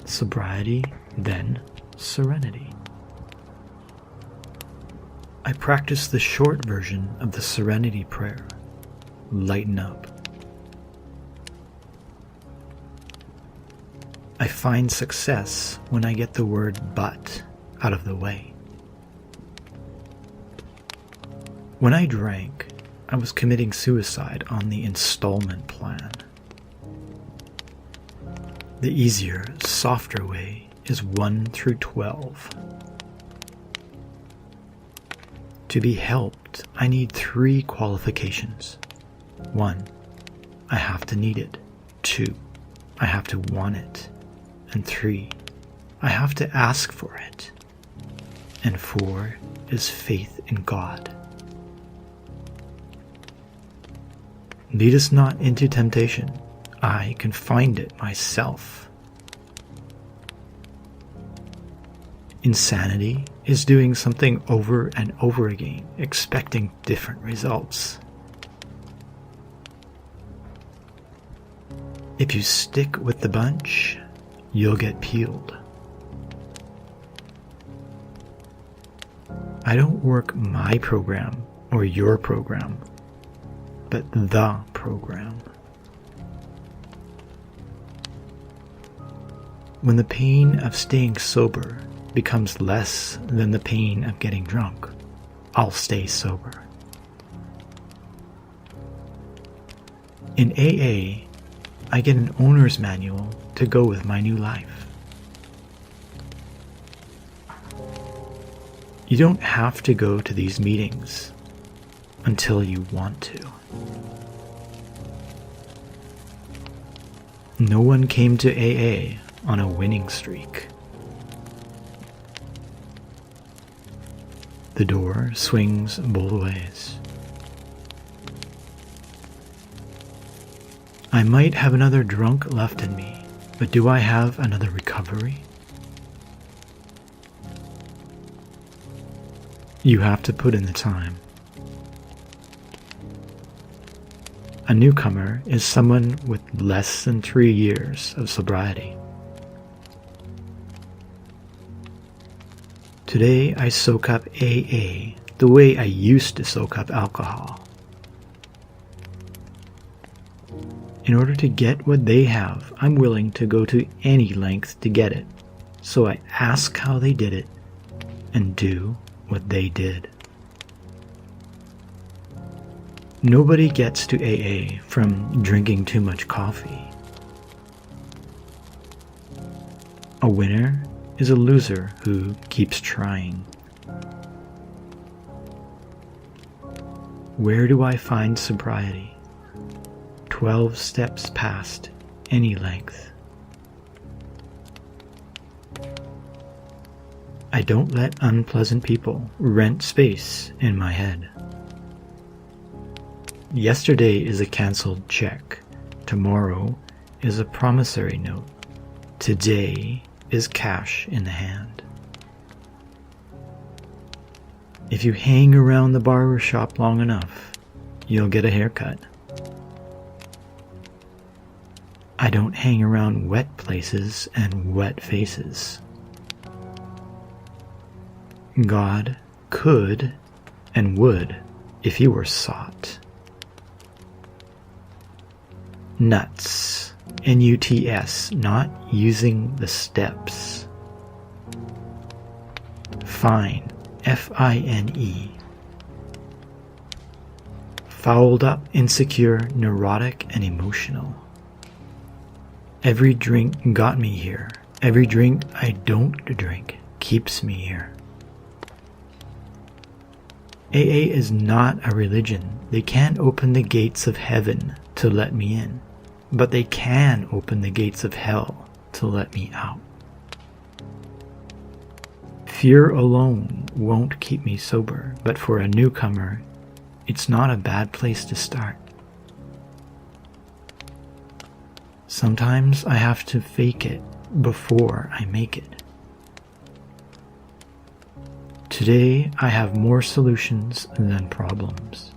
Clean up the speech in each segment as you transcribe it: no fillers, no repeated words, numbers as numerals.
sobriety, then serenity. I practice the short version of the serenity prayer, lighten up. I find success when I get the word but out of the way. When I drank, I was committing suicide on the installment plan. The easier, softer way is 1 through 12. To be helped, I need 3 qualifications. 1, I have to need it. 2, I have to want it. And 3, I have to ask for it. And 4 is faith in God. Lead us not into temptation. I can find it myself. Insanity is doing something over and over again, expecting different results. If you stick with the bunch, you'll get peeled. I don't work my program or your program, but the program. When the pain of staying sober becomes less than the pain of getting drunk, I'll stay sober. In AA, I get an owner's manual to go with my new life. You don't have to go to these meetings until you want to. No one came to AA on a winning streak. The door swings both ways. I might have another drunk left in me, but do I have another recovery? You have to put in the time. A newcomer is someone with less than 3 years of sobriety. Today I soak up AA the way I used to soak up alcohol. In order to get what they have, I'm willing to go to any length to get it. So I ask how they did it and do what they did. Nobody gets to AA from drinking too much coffee. A winner is a loser who keeps trying. Where do I find sobriety? 12 steps past any length. I don't let unpleasant people rent space in my head. Yesterday is a cancelled check. Tomorrow is a promissory note. Today is cash in the hand. If you hang around the barber shop long enough, you'll get a haircut. I don't hang around wet places and wet faces. God could and would if he were sought. Nuts, N-U-T-S, not using the steps. Fine, F-I-N-E. Fouled up, insecure, neurotic, and emotional. Every drink got me here. Every drink I don't drink keeps me here. AA is not a religion. They can't open the gates of heaven to let me in, but they can open the gates of hell to let me out. Fear alone won't keep me sober, but for a newcomer, it's not a bad place to start. Sometimes I have to fake it before I make it. Today I have more solutions than problems.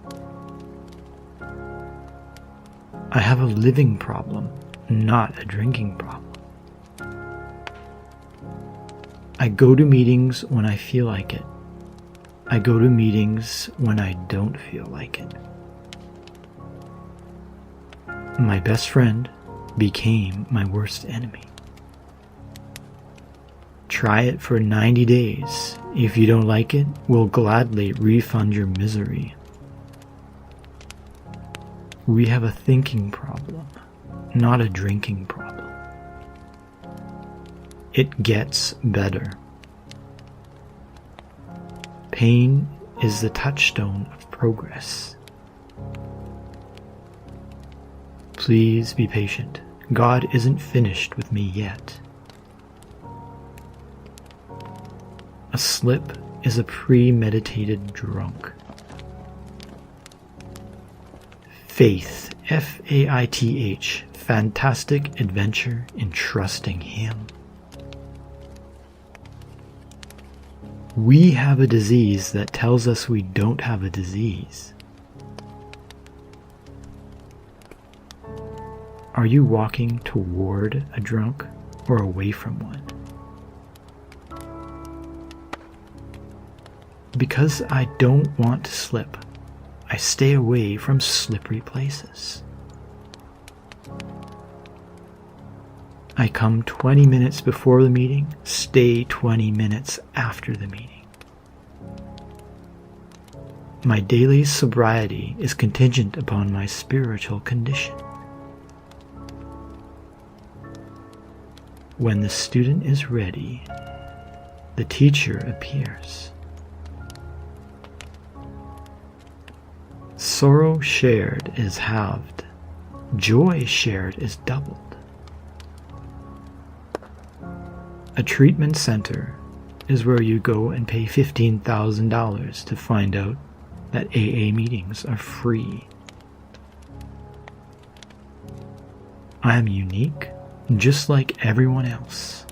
I have a living problem, not a drinking problem. I go to meetings when I feel like it. I go to meetings when I don't feel like it. My best friend became my worst enemy. Try it for 90 days. If you don't like it, we'll gladly refund your misery. We have a thinking problem, not a drinking problem. It gets better. Pain is the touchstone of progress. Please be patient. God isn't finished with me yet. A slip is a premeditated drunk. Faith, F-A-I-T-H, fantastic adventure in trusting Him. We have a disease that tells us we don't have a disease. Are you walking toward a drunk or away from one? Because I don't want to slip, I stay away from slippery places. I come 20 minutes before the meeting, stay 20 minutes after the meeting. My daily sobriety is contingent upon my spiritual condition. When the student is ready, the teacher appears. Sorrow shared is halved. Joy shared is doubled. A treatment center is where you go and pay $15,000 to find out that AA meetings are free. I am unique, just like everyone else.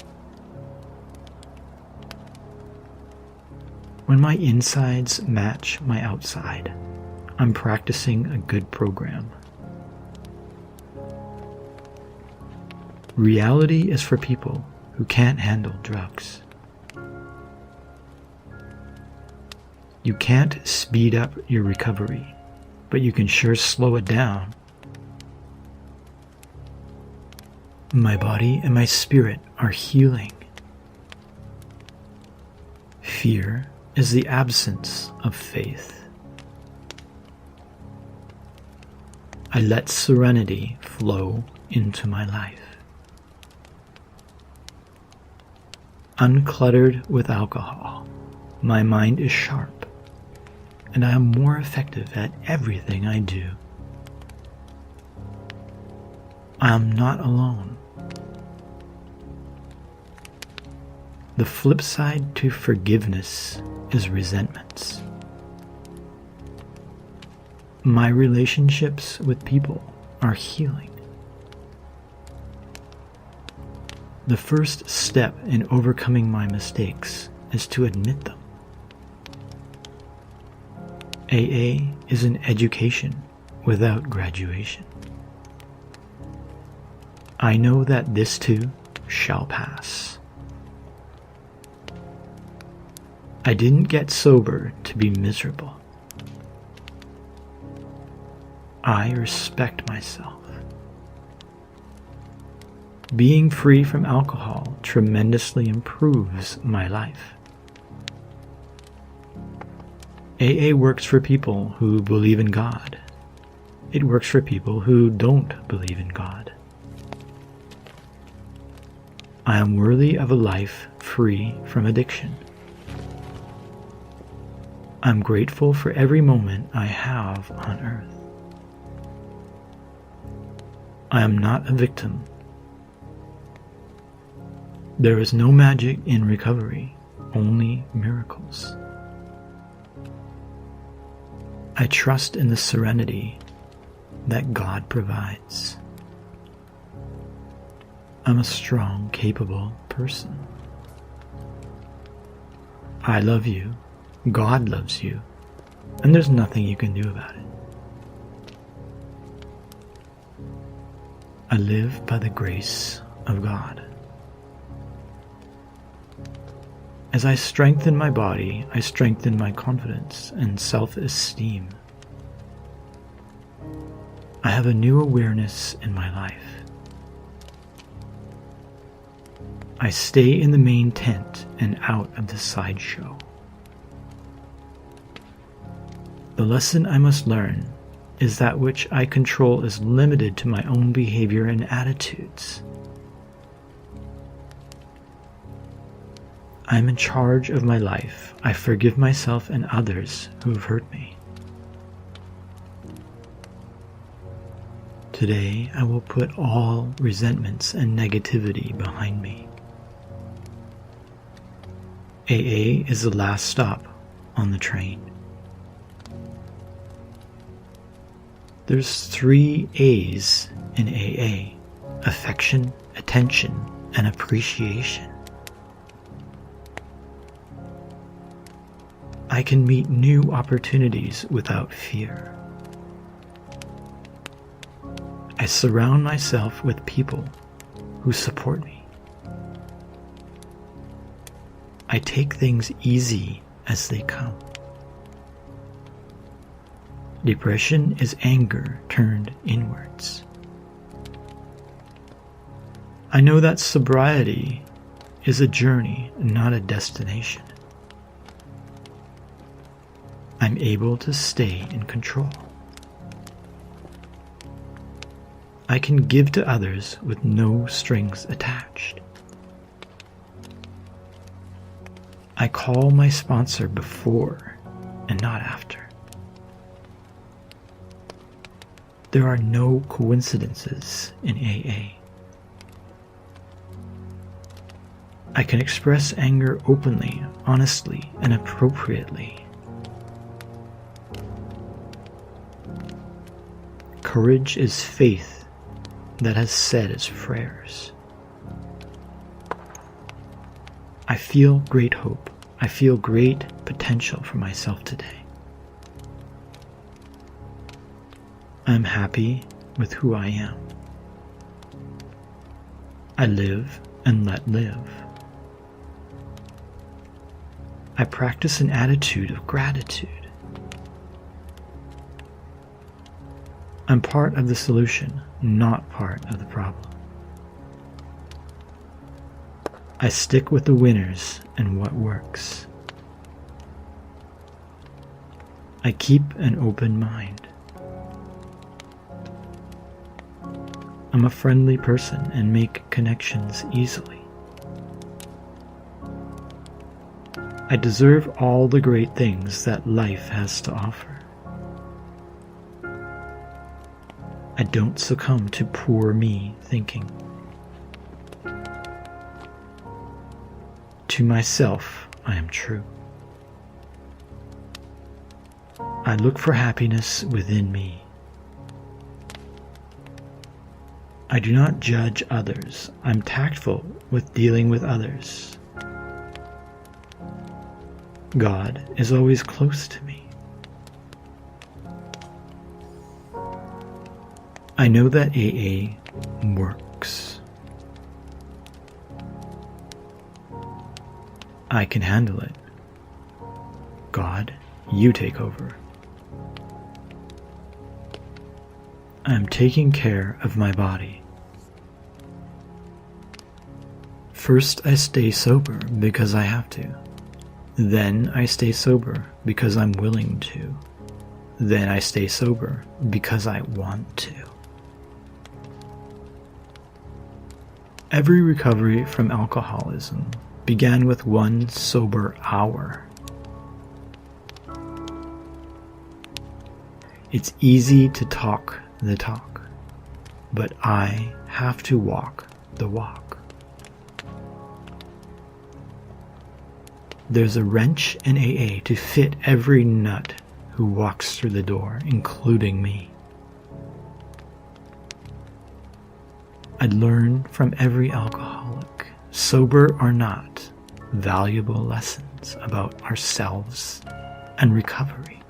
When my insides match my outside, I'm practicing a good program. Reality is for people who can't handle drugs. You can't speed up your recovery, but you can sure slow it down. My body and my spirit are healing. Fear is the absence of faith. I let serenity flow into my life. Uncluttered with alcohol, my mind is sharp, and I am more effective at everything I do. I am not alone. The flip side to forgiveness is resentments. My relationships with people are healing. The first step in overcoming my mistakes is to admit them. AA is an education without graduation. I know that this too shall pass. I didn't get sober to be miserable. I respect myself. Being free from alcohol tremendously improves my life. AA works for people who believe in God. It works for people who don't believe in God. I am worthy of a life free from addiction. I'm grateful for every moment I have on earth. I am not a victim. There is no magic in recovery, only miracles. I trust in the serenity that God provides. I'm a strong, capable person. I love you, God loves you, and there's nothing you can do about it. I live by the grace of God. As I strengthen my body, I strengthen my confidence and self-esteem. I have a new awareness in my life. I stay in the main tent and out of the sideshow. The lesson I must learn is that which I control is limited to my own behavior and attitudes. I am in charge of my life. I forgive myself and others who have hurt me. Today, I will put all resentments and negativity behind me. AA is the last stop on the train. There's 3 A's in AA: affection, attention, and appreciation. I can meet new opportunities without fear. I surround myself with people who support me. I take things easy as they come. Depression is anger turned inwards. I know that sobriety is a journey, not a destination. I'm able to stay in control. I can give to others with no strings attached. I call my sponsor before and not after. There are no coincidences in AA. I can express anger openly, honestly, and appropriately. Courage is faith that has said its prayers. I feel great hope. I feel great potential for myself today. I'm happy with who I am. I live and let live. I practice an attitude of gratitude. I'm part of the solution, not part of the problem. I stick with the winners and what works. I keep an open mind. I'm a friendly person and make connections easily. I deserve all the great things that life has to offer. I don't succumb to poor me thinking. To myself, I am true. I look for happiness within me. I do not judge others. I'm tactful with dealing with others. God is always close to me. I know that AA works. I can handle it. God, you take over. I'm taking care of my body. First, I stay sober because I have to. Then I stay sober because I'm willing to. Then I stay sober because I want to. Every recovery from alcoholism began with one sober hour. It's easy to talk the talk, but I have to walk the walk. There's a wrench in AA to fit every nut who walks through the door, including me. I learn from every alcoholic, sober or not, valuable lessons about ourselves and recovery.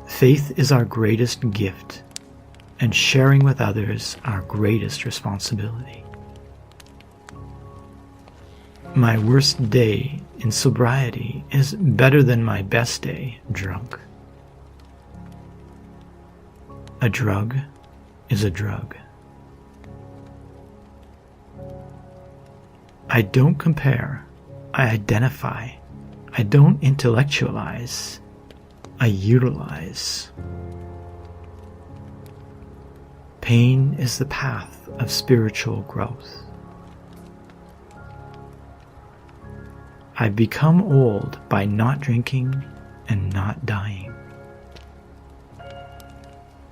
Faith is our greatest gift, and sharing with others our greatest responsibility. My worst day in sobriety is better than my best day drunk. A drug is a drug. I don't compare, I identify. I don't intellectualize, I utilize. Pain is the path of spiritual growth. I've become old by not drinking and not dying.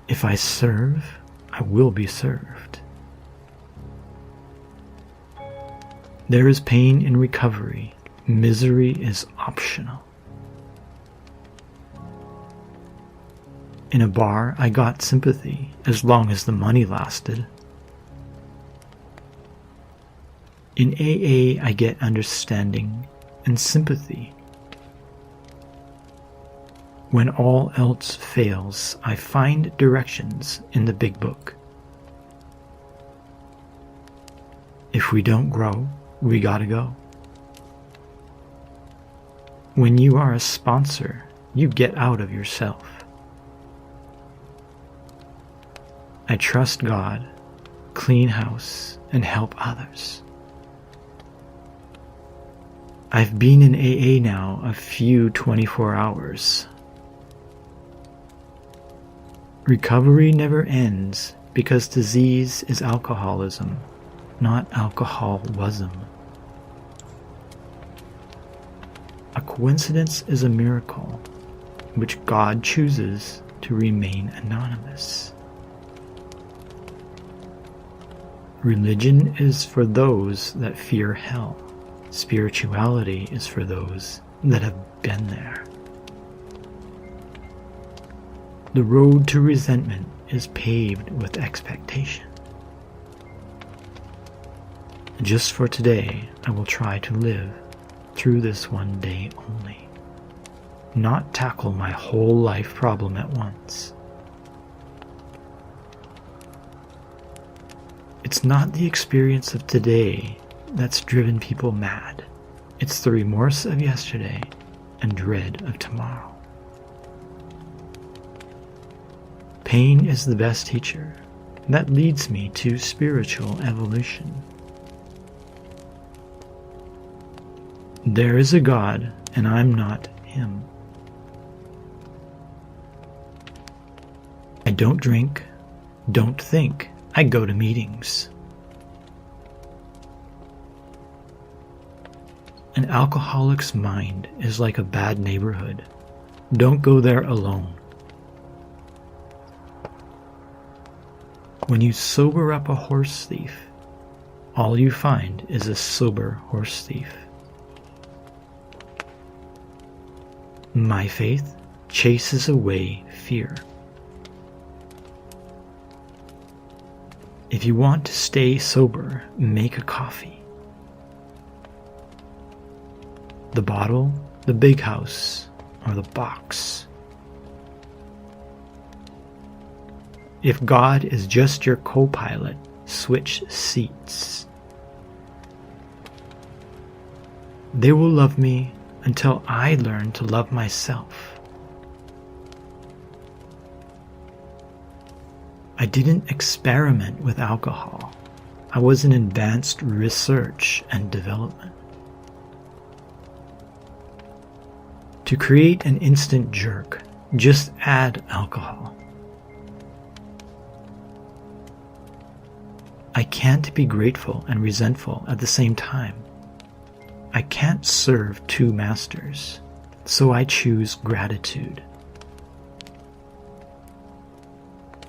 If I serve, I will be served. There is pain in recovery. Misery is optional. In a bar, I got sympathy as long as the money lasted. In AA, I get understanding and sympathy. When all else fails, I find directions in the big book. If we don't grow, we gotta go. When you are a sponsor, you get out of yourself. I trust God, clean house, and help others. I've been in AA now a few 24 hours. Recovery never ends because disease is alcoholism, not alcoholism. A coincidence is a miracle, which God chooses to remain anonymous. Religion is for those that fear hell. Spirituality is for those that have been there. The road to resentment is paved with expectation. Just for today, I will try to live through this one day only, not tackle my whole life problem at once. It's not the experience of today that's driven people mad. It's the remorse of yesterday and dread of tomorrow. Pain is the best teacher. That leads me to spiritual evolution. There is a God, and I'm not him. I don't drink, don't think. I go to meetings. An alcoholic's mind is like a bad neighborhood. Don't go there alone. When you sober up a horse thief, all you find is a sober horse thief. My faith chases away fear. If you want to stay sober, make a coffee. The bottle, the big house, or the box. If God is just your co-pilot, switch seats. They will love me until I learn to love myself. I didn't experiment with alcohol. I was in advanced research and development. To create an instant jerk, just add alcohol. I can't be grateful and resentful at the same time. I can't serve two masters, so I choose gratitude.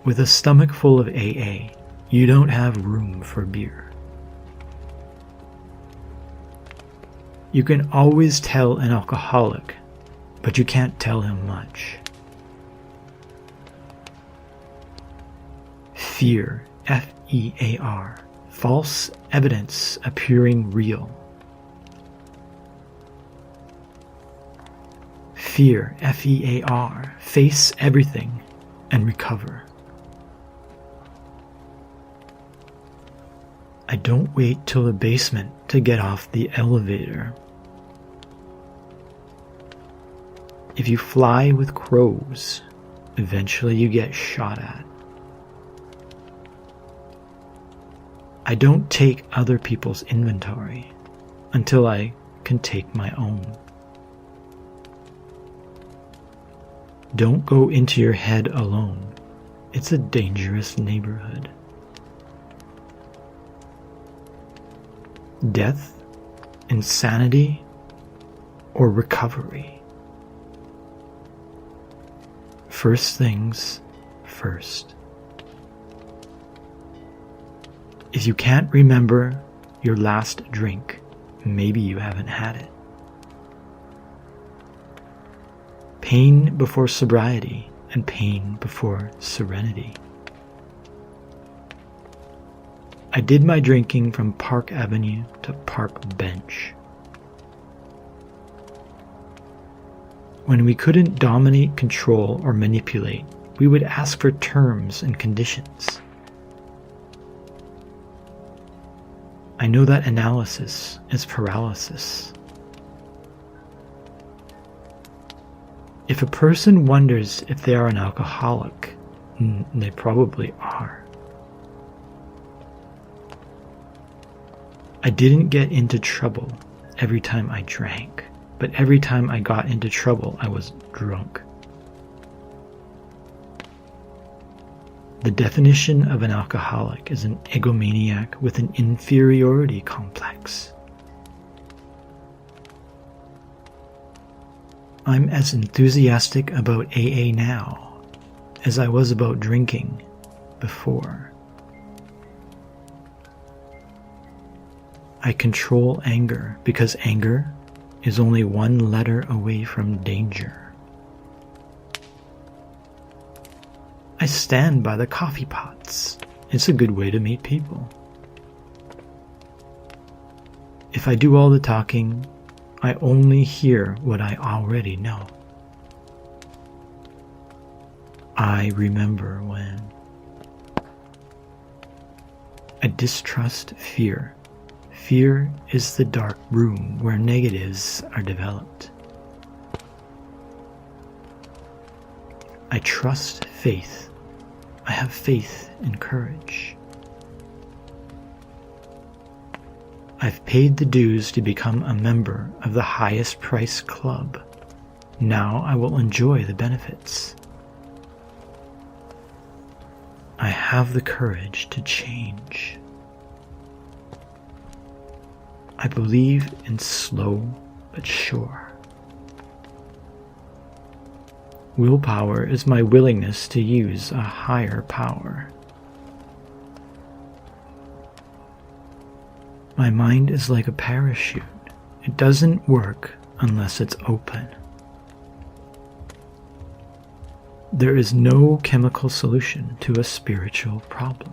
With a stomach full of AA, you don't have room for beer. You can always tell an alcoholic, but you can't tell him much. Fear, F-E-A-R, false evidence appearing real. Fear, F-E-A-R, face everything and recover. I don't wait till the basement to get off the elevator. If you fly with crows, eventually you get shot at. I don't take other people's inventory until I can take my own. Don't go into your head alone. It's a dangerous neighborhood. Death, insanity, or recovery. First things first. If you can't remember your last drink, maybe you haven't had it. Pain before sobriety and pain before serenity. I did my drinking from Park Avenue to Park Bench. When we couldn't dominate, control, or manipulate, we would ask for terms and conditions. I know that analysis is paralysis. If a person wonders if they are an alcoholic, they probably are. I didn't get into trouble every time I drank, but every time I got into trouble, I was drunk. The definition of an alcoholic is an egomaniac with an inferiority complex. I'm as enthusiastic about AA now as I was about drinking before. I control anger because anger is only one letter away from danger. I stand by the coffee pots. It's a good way to meet people. If I do all the talking, I only hear what I already know. I remember when. I distrust fear. Fear is the dark room where negatives are developed. I trust faith. I have faith and courage. I've paid the dues to become a member of the highest price club. Now I will enjoy the benefits. I have the courage to change. I believe in slow but sure. Willpower is my willingness to use a higher power. My mind is like a parachute. It doesn't work unless it's open. There is no chemical solution to a spiritual problem.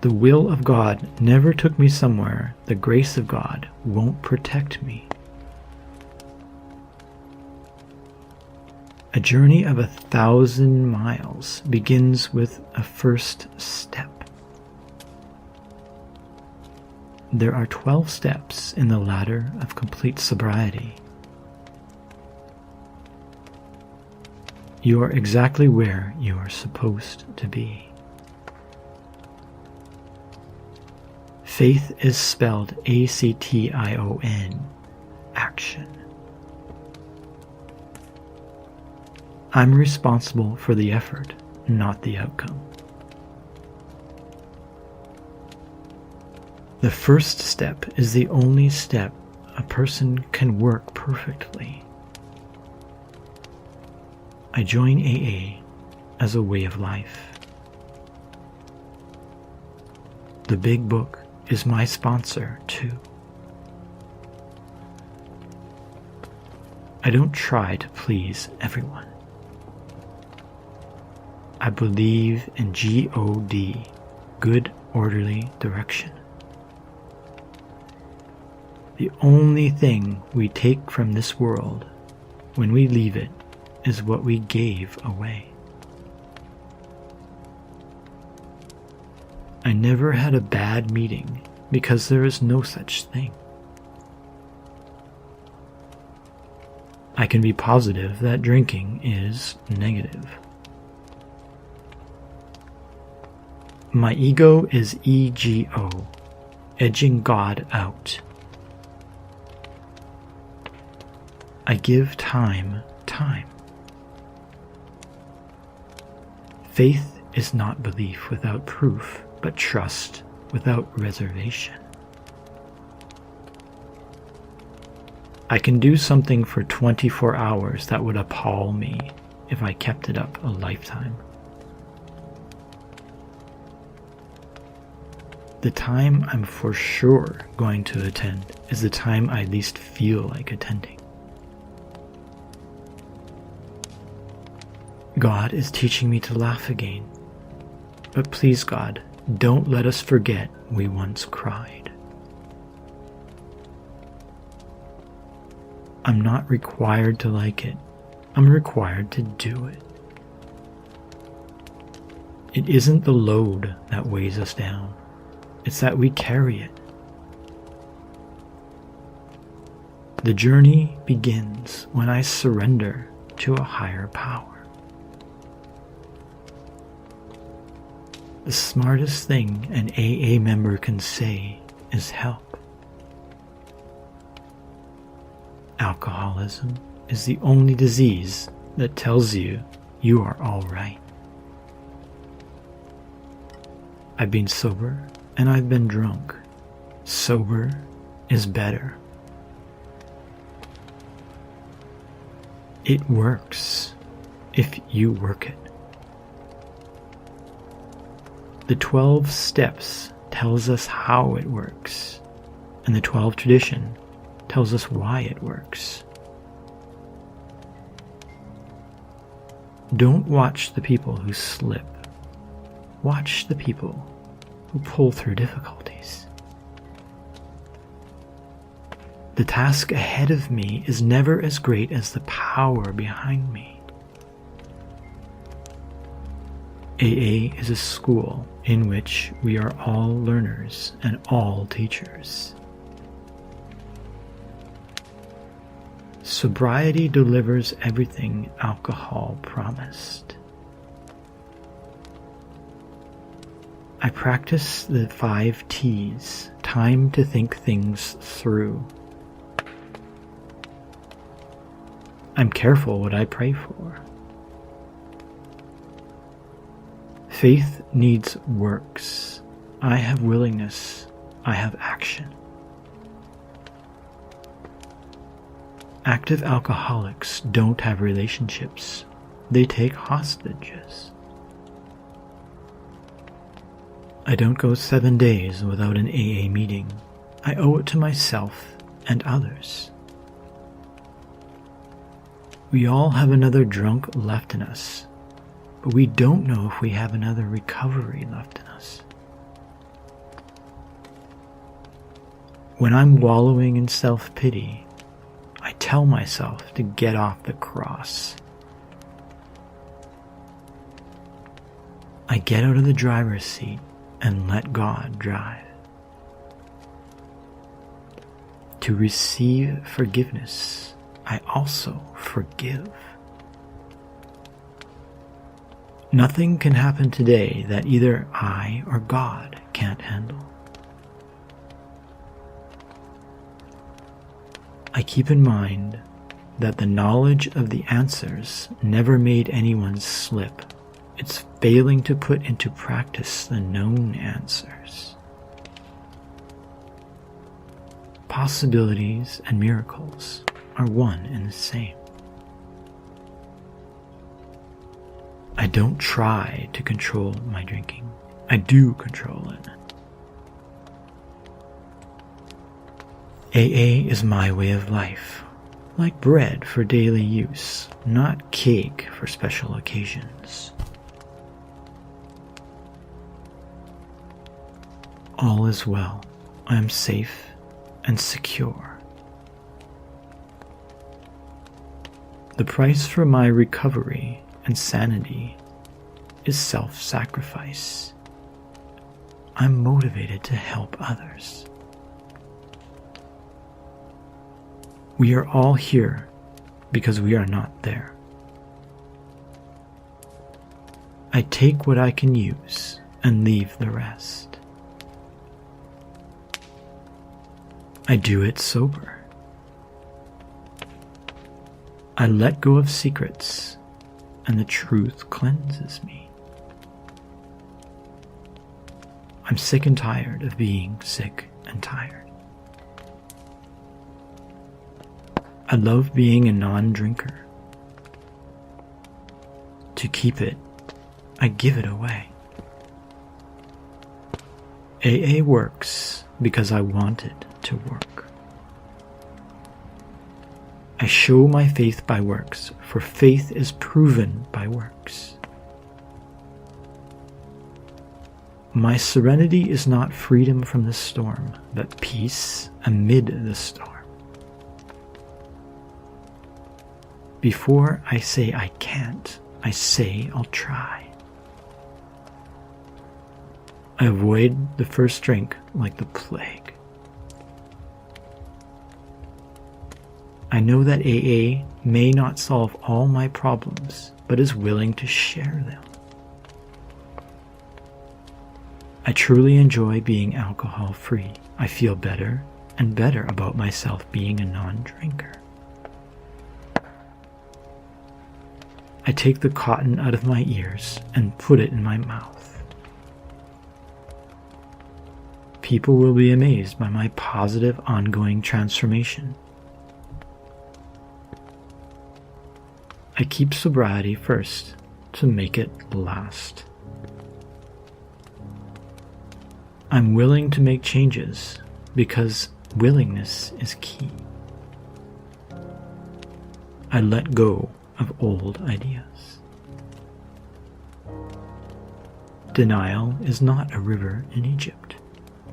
The will of God never took me somewhere the grace of God won't protect me. A journey of 1,000 miles begins with a first step. There are 12 steps in the ladder of complete sobriety. You are exactly where you are supposed to be. Faith is spelled A-C-T-I-O-N, action. I'm responsible for the effort, not the outcome. The first step is the only step a person can work perfectly. I join AA as a way of life. The Big Book is my sponsor too. I don't try to please everyone. I believe in G-O-D, good orderly direction. The only thing we take from this world when we leave it is what we gave away. I never had a bad meeting because there is no such thing. I can be positive that drinking is negative. My ego is ego, edging God out. I give time. Faith is not belief without proof, but trust without reservation. I can do something for 24 hours that would appall me if I kept it up a lifetime. The time I'm for sure going to attend is the time I least feel like attending. God is teaching me to laugh again. But please, God, don't let us forget we once cried. I'm not required to like it. I'm required to do it. It isn't the load that weighs us down. It's that we carry it. The journey begins when I surrender to a higher power. The smartest thing an AA member can say is help. Alcoholism is the only disease that tells you you are all right. I've been sober and I've been drunk. Sober is better. It works if you work it. The 12 steps tells us how it works, and the 12 tradition tells us why it works. Don't watch the people who slip. Watch the people who pull through difficulties. The task ahead of me is never as great as the power behind me. AA is a school in which we are all learners and all teachers. Sobriety delivers everything alcohol promised. I practice the 5 T's, time to think things through. I'm careful what I pray for. Faith needs works. I have willingness. I have action. Active alcoholics don't have relationships. They take hostages. I don't go 7 days without an AA meeting. I owe it to myself and others. We all have another drunk left in us, but we don't know if we have another recovery left in us. When I'm wallowing in self-pity, I tell myself to get off the cross. I get out of the driver's seat and let God drive. To receive forgiveness, I also forgive. Nothing can happen today that either I or God can't handle. I keep in mind that the knowledge of the answers never made anyone slip. It's failing to put into practice the known answers. Possibilities and miracles are one and the same. I don't try to control my drinking. I do control it. AA is my way of life, like bread for daily use, not cake for special occasions. All is well. I am safe and secure. The price for my recovery and sanity is self-sacrifice. I'm motivated to help others. We are all here because we are not there. I take what I can use and leave the rest. I do it sober. I let go of secrets, and the truth cleanses me. I'm sick and tired of being sick and tired. I love being a non-drinker. To keep it, I give it away. AA works because I want it to work. I show my faith by works, for faith is proven by works. My serenity is not freedom from the storm, but peace amid the storm. Before I say I can't, I say I'll try. I avoid the first drink like the plague. I know that AA may not solve all my problems, but is willing to share them. I truly enjoy being alcohol-free. I feel better and better about myself being a non-drinker. I take the cotton out of my ears and put it in my mouth. People will be amazed by my positive, ongoing transformation. I keep sobriety first to make it last. I'm willing to make changes because willingness is key. I let go of old ideas. Denial is not a river in Egypt,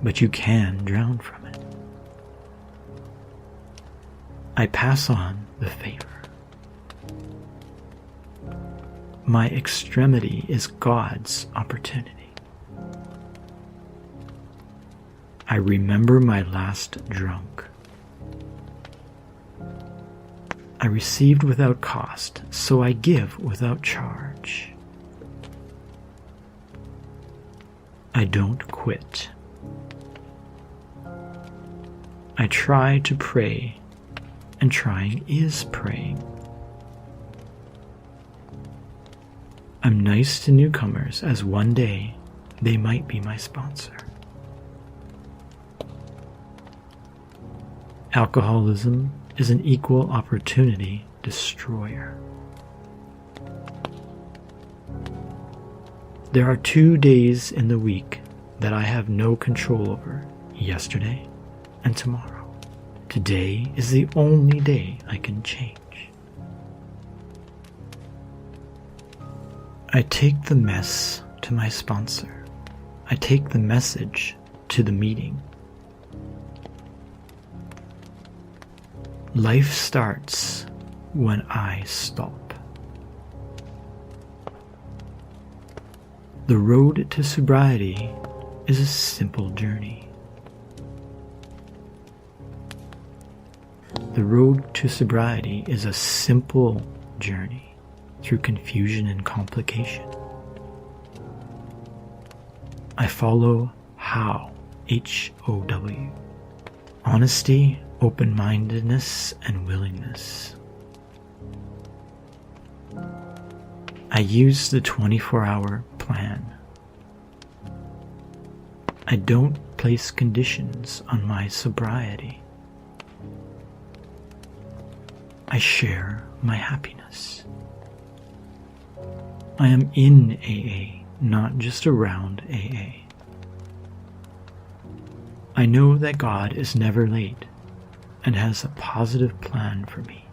but you can drown from it. I pass on the favor. My extremity is God's opportunity. I remember my last drunk. I received without cost, so I give without charge. I don't quit. I try to pray, and trying is praying. I'm nice to newcomers, as one day they might be my sponsor. Alcoholism is an equal opportunity destroyer. There are 2 days in the week that I have no control over, yesterday and tomorrow. Today is the only day I can change. I take the mess to my sponsor. I take the message to the meeting. Life starts when I stop. The road to sobriety is a simple journey. The road to sobriety is a simple journey through confusion and complication. I follow HOW, H-O-W. Honesty, open-mindedness, and willingness. I use the 24-hour plan. I don't place conditions on my sobriety. I share my happiness. I am in AA, not just around AA. I know that God is never late and has a positive plan for me.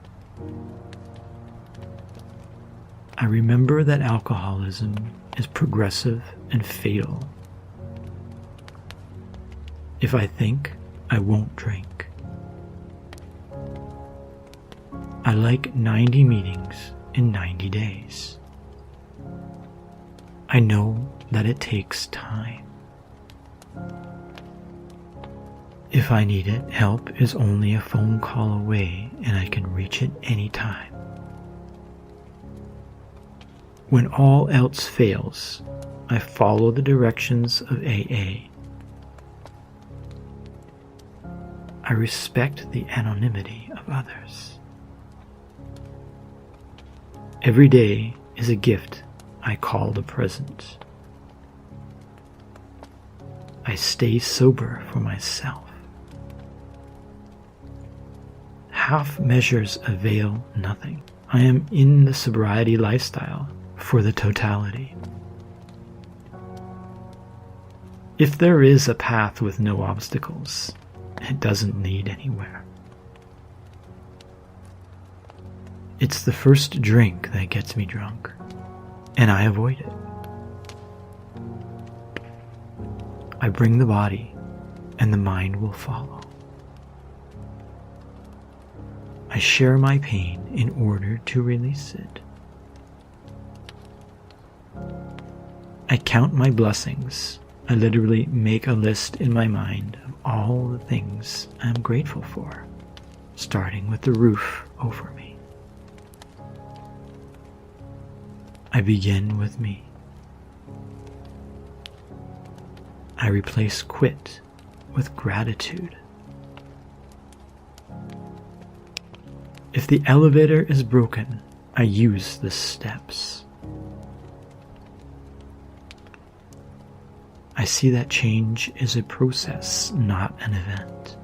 I remember that alcoholism is progressive and fatal. If I think, I won't drink. I like 90 meetings in 90 days. I know that it takes time. If I need it, help is only a phone call away and I can reach it anytime. When all else fails, I follow the directions of AA. I respect the anonymity of others. Every day is a gift I call the present. I stay sober for myself. Half measures avail nothing. I am in the sobriety lifestyle for the totality. If there is a path with no obstacles, it doesn't lead anywhere. It's the first drink that gets me drunk, and I avoid it. I bring the body, and the mind will follow. I share my pain in order to release it. I count my blessings. I literally make a list in my mind of all the things I'm grateful for, starting with the roof over me. I begin with me. I replace quit with gratitude. If the elevator is broken, I use the steps. I see that change is a process, not an event.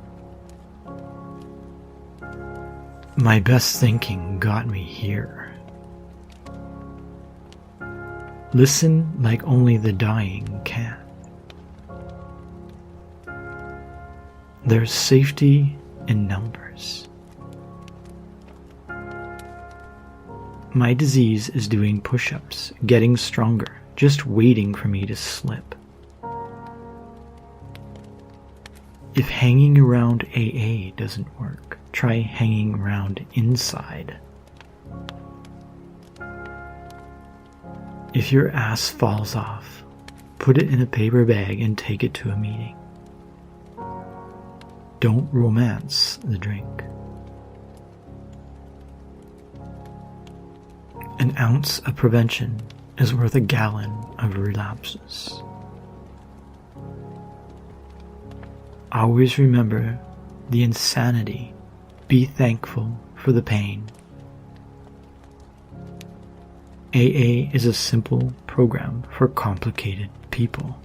My best thinking got me here. Listen like only the dying can. There's safety in numbers. My disease is doing push-ups, getting stronger, just waiting for me to slip. If hanging around AA doesn't work, try hanging around inside. If your ass falls off, put it in a paper bag and take it to a meeting. Don't romance the drink. An ounce of prevention is worth a gallon of relapses. Always remember the insanity. Be thankful for the pain. AA is a simple program for complicated people.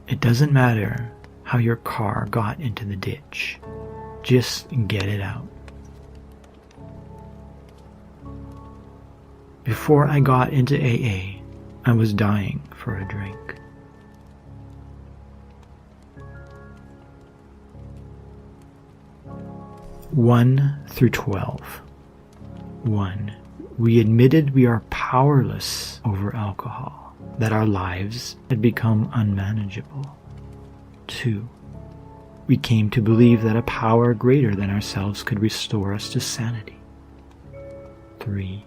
It doesn't matter how your car got into the ditch. Just get it out. Before I got into AA, I was dying for a drink. One through 12. 1. We admitted we are powerless over alcohol, that our lives had become unmanageable. 2. We came to believe that a power greater than ourselves could restore us to sanity. 3.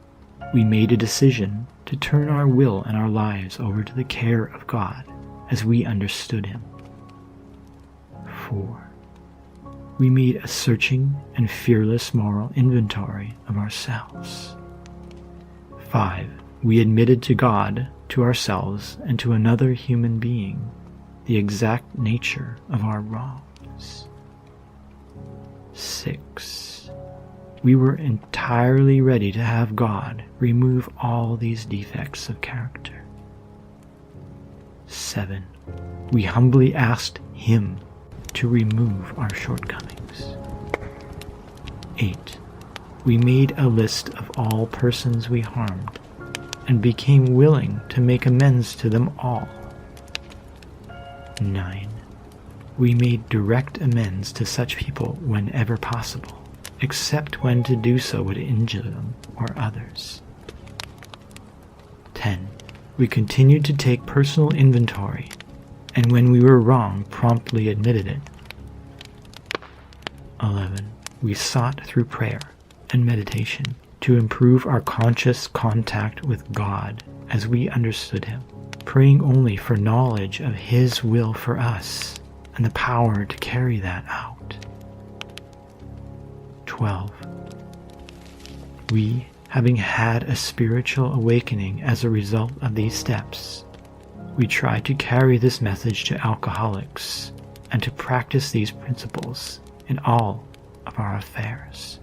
We made a decision to turn our will and our lives over to the care of God as we understood Him. 4. We made a searching and fearless moral inventory of ourselves. 5. We admitted to God, to ourselves, and to another human being the exact nature of our wrongs. 6. We were entirely ready to have God remove all these defects of character. 7. We humbly asked Him to remove our shortcomings. 8. We made a list of all persons we harmed and became willing to make amends to them all. 9. We made direct amends to such people whenever possible, except when to do so would injure them or others. 10. We continued to take personal inventory, and when we were wrong, promptly admitted it. 11. We sought through prayer and meditation to improve our conscious contact with God as we understood him, praying only for knowledge of his will for us and the power to carry that out. 12. We, having had a spiritual awakening as a result of these steps, we try to carry this message to alcoholics and to practice these principles in all of our affairs.